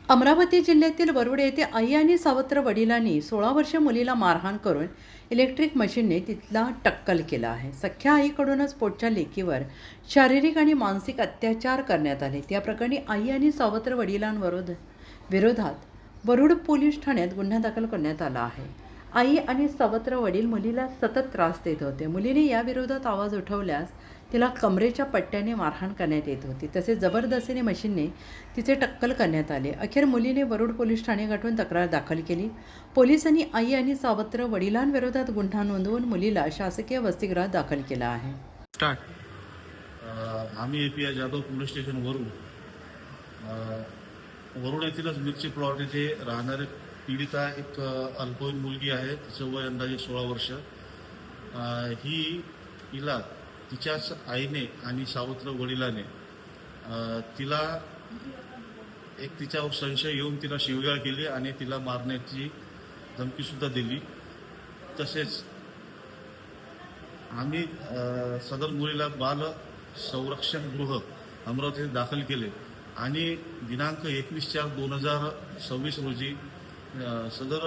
अमरावती जिल्ह्यातील वरुड येथे आई आणि सावत्र वडिलांनी 16 वर्षीय मुलीला मारहाण करून इलेक्ट्रिक मशीनने तिला टक्कल केलं आहे. सख्या आईकडूनच पोटच्या लेकीवर शारीरिक आणि मानसिक अत्याचार करण्यात आले. त्या प्रकरणी आई आणि सावत्र विरोधात वरुड पोलीस ठाण्यात गुन्हा दाखल करण्यात आला आहे. आई आणि सावत्र वडील मुलीला सतत त्रास देत होते. मुलीने याविरोधात आवाज उठवल्यास तिला कमरेच्या पट्ट्याने मारहाण करण्यात येत होती. तसेच जबरदस्तीने मशीनने तिचे टक्कल करण्यात आले. अखेर मुलीने वरुड पोलीस ठाणे गाठून तक्रार दाखल केली. पोलिसांनी आई आणि सावत्र वडिलांविरोधात गुन्हा नोंदवून मुलीला शासकीय वसतिगृहात दाखल केला आहे. आम्ही API Jadhav police station Warud येथीलच मिरची प्लॉट येथे राहणारे पीडिता एक अल्पवयीन मुलगी आहे. तिचं वय अंदाजे 16 वर्ष. हिला तिच्याच आईने आणि सावत्र वडिलाने तिला तिच्यावर संशय येऊन तिला शिवीगाळ केली आणि तिला मारण्याची धमकी सुद्धा दिली. तसेच आम्ही सदर मुलीला बाल संरक्षण गृह अमरावतीत दाखल केले आणि दिनांक 21/4/2026 रोजी सदर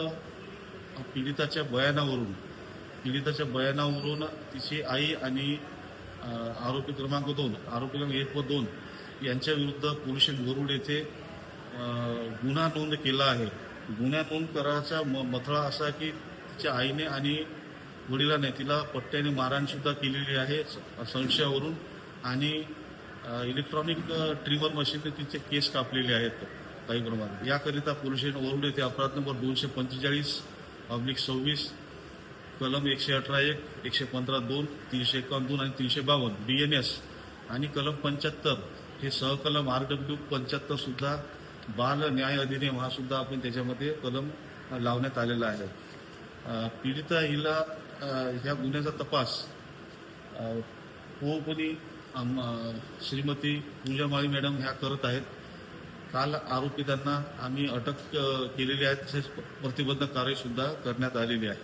पीडिताच्या बयानावरून तिची आई आणि आरोपी क्रमांक 1 व 2 यांच्या विरुद्ध पोलीस वरुड येथे गुन्हा नोंद केला आहे. गुन्हा नोंद करायचा मथळा असा की तिच्या आईने आणि वडिलांने तिला पट्ट्याने मारहाण सुद्धा केलेली आहे संशयावरून आणि इलेक्ट्रॉनिक ट्रिमर मशीनने तिचे केस कापलेले आहेत काही प्रमाणात. याकरिता पोलीस वरुड येथे अपराध नंबर 245/26 कलम 118(1), 115(2), 351(2) आणि 352 BNS आणि कलम 75 हे सहकलम RW 75 सुद्धा बाल न्याय अधिनियम हा सुद्धा आपण त्याच्यामध्ये कलम लावण्यात आलेला आहे. पीडिता हिला ह्या गुन्ह्याचा तपास पोहपणी श्रीमती पूजा माळी मॅडम ह्या करत आहेत. काल आरोपितांना आम्ही अटक केलेली आहे. तसेच प्रतिबंधक कारवाई सुद्धा करण्यात आलेली आहे.